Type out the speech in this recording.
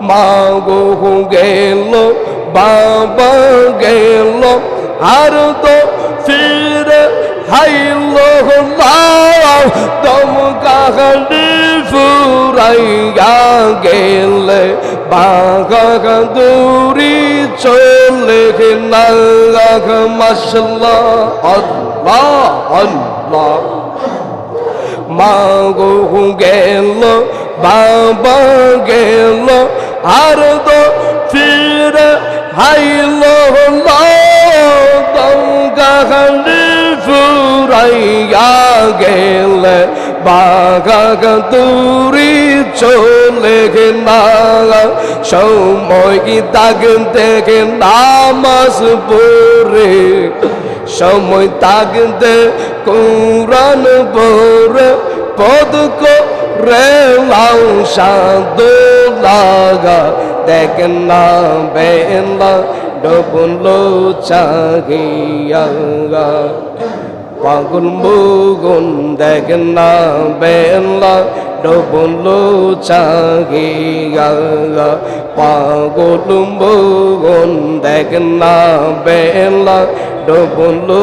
মা গো গেল বাবা গেল আর তো ফিরে হাইল না দম কাহালি ফুরাইয়া গেলে বাঘা দূরি চলে না মাশাল্লাহ আল্লাহ আল্লাহ মা গো গেল বাবা গেল আর তো ফিরে হাইল না দম কাহালি ফুরাইয়া গেলে বাঘা দূরি চলে না সময় তাকতে নামাজ পড়ে সময় তাকতে কোরআন পড়ে পদ করে লাউ সাদ লাগা দেখেন না বেলা ডবলো চাগিয়া পাগল মুগুন দেখেন না বেলা ডবলো চাগিয়া পাগল মুগুন দেখেন না বেলা ডবলো